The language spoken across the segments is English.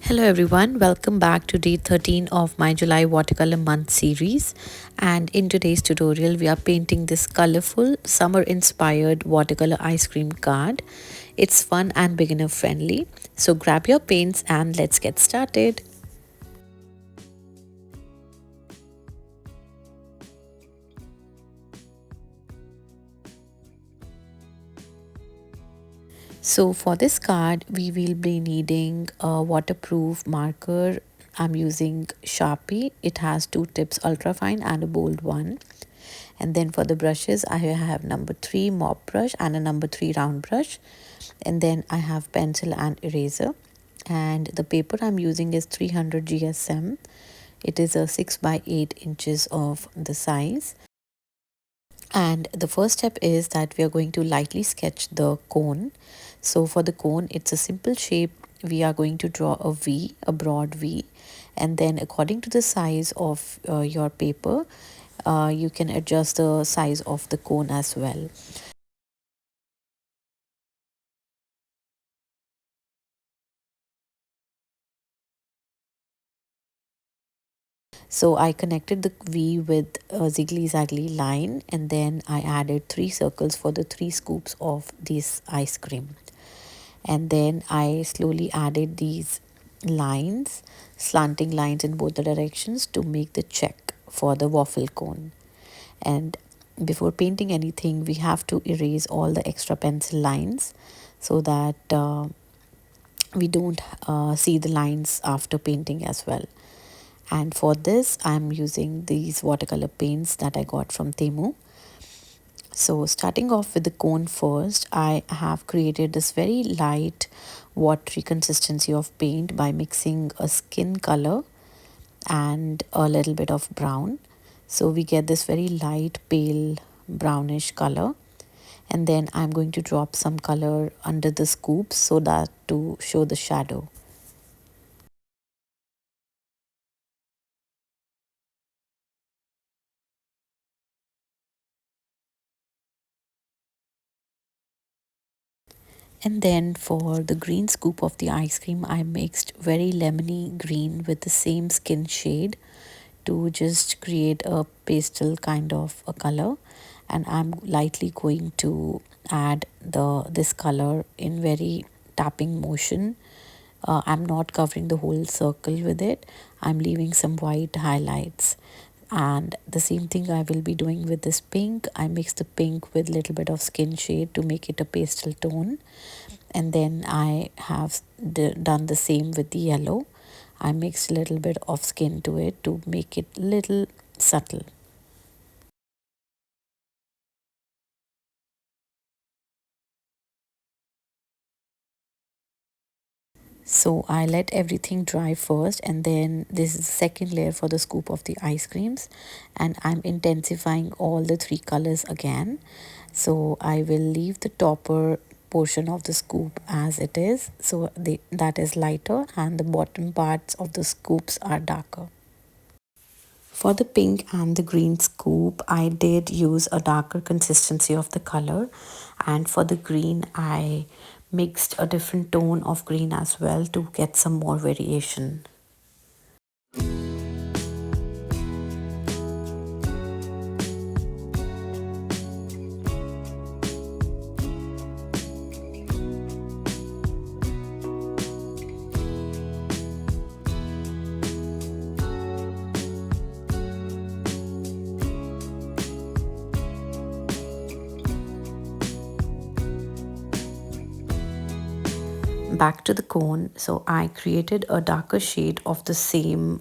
Hello everyone, welcome back to day 13 of my July Watercolor Month series. And in today's tutorial, we are painting this colorful summer inspired watercolor ice cream card. It's fun and beginner friendly. So grab your paints and let's get started. So for this card, we will be needing a waterproof marker. I'm using Sharpie. It has two tips, ultra fine and a bold one. And then for the brushes, I have number 3 mop brush and a number 3 round brush. And then I have pencil and eraser. And the paper I'm using is 300 GSM. It is a 6 by 8 inches of the size. And the first step is that we are going to lightly sketch the cone. So for the cone, it's a simple shape. We are going to draw a V, a broad V, and then according to the size of your paper, you can adjust the size of the cone as well. So I connected the V with a ziggly zaggly line, and then I added 3 circles for the 3 scoops of this ice cream. And then I slowly added these lines, slanting lines in both the directions to make the check for the waffle cone. And before painting anything, we have to erase all the extra pencil lines so that we don't see the lines after painting as well. And for this, I'm using these watercolor paints that I got from Temu. So starting off with the cone first, I have created this very light watery consistency of paint by mixing a skin color and a little bit of brown. So we get this very light pale brownish color. And then I'm going to drop some color under the scoops so that to show the shadow. And then for the green scoop of the ice cream, I mixed very lemony green with the same skin shade to just create a pastel kind of a color. And I'm lightly going to add this color in very tapping motion. I'm not covering the whole circle with it. I'm leaving some white highlights. And the same thing I will be doing with this pink. I mix the pink with little bit of skin shade to make it a pastel tone. And then I have done the same with the yellow. I mixed a little bit of skin to it to make it little subtle. So I let everything dry first, and then this is the second layer for the scoop of the ice creams, and I'm intensifying all the 3 colors again. So I will leave the topper portion of the scoop as it is, so that is lighter, and the bottom parts of the scoops are darker. For the pink and the green scoop, I did use a darker consistency of the color, and for the green, I mixed a different tone of green as well to get some more variation. Back to the cone, so I created a darker shade of the same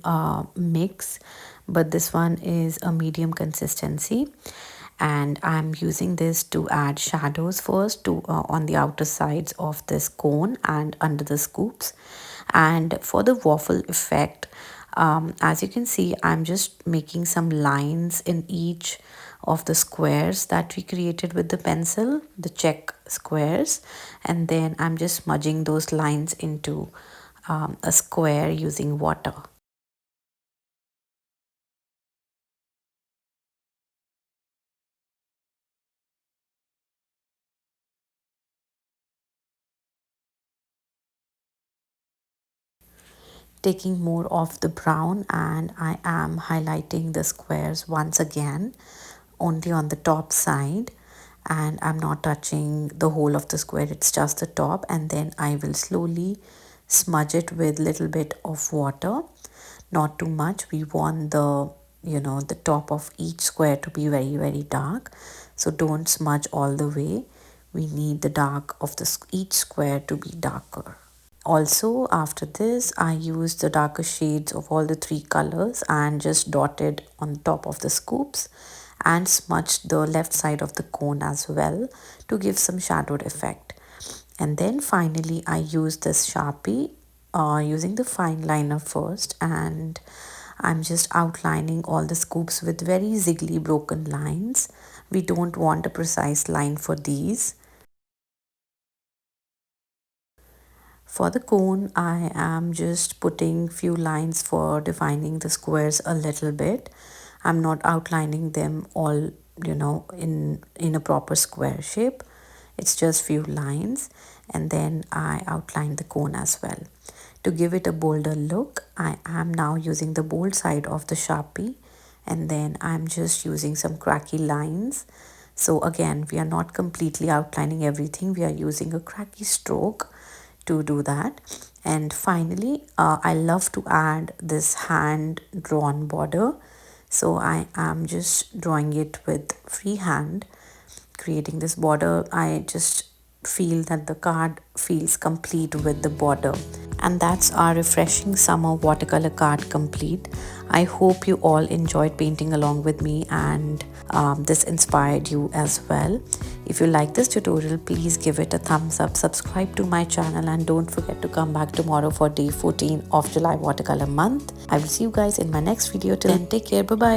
mix, but this one is a medium consistency, and I'm using this to add shadows first to on the outer sides of this cone and under the scoops. And for the waffle effect, as you can see, I'm just making some lines in each of the squares that we created with the pencil, the check squares, and then I'm just smudging those lines into a square using water. taking more of the brown, and I am highlighting the squares once again only on the top side, and I'm not touching the whole of the square, it's just the top. And then I will slowly smudge it with little bit of water, not too much. We want the the top of each square to be very dark, so don't smudge all the way. We need the dark of each square to be darker. Also, after this, I used the darker shades of all the three colors and just dotted on top of the scoops and smudged the left side of the cone as well to give some shadowed effect. And then finally, I used this Sharpie using the fine liner first, and I'm just outlining all the scoops with very ziggly broken lines. We don't want a precise line for these. For the cone, I am just putting few lines for defining the squares a little bit. I'm not outlining them all, in a proper square shape. It's just few lines, and then I outline the cone as well. To give it a bolder look, I am now using the bold side of the Sharpie, and then I'm just using some cracky lines. So again, we are not completely outlining everything. We are using a cracky stroke to do that. And finally, I love to add this hand drawn border, so I am just drawing it with freehand, creating this border. I just feel that the card feels complete with the border. And that's our refreshing summer watercolor card complete. I hope you all enjoyed painting along with me, and this inspired you as well. If you like this tutorial, please give it a thumbs up, subscribe to my channel, and don't forget to come back tomorrow for day 14 of July Watercolor Month. I will see you guys in my next video. Till then, take care. Bye bye.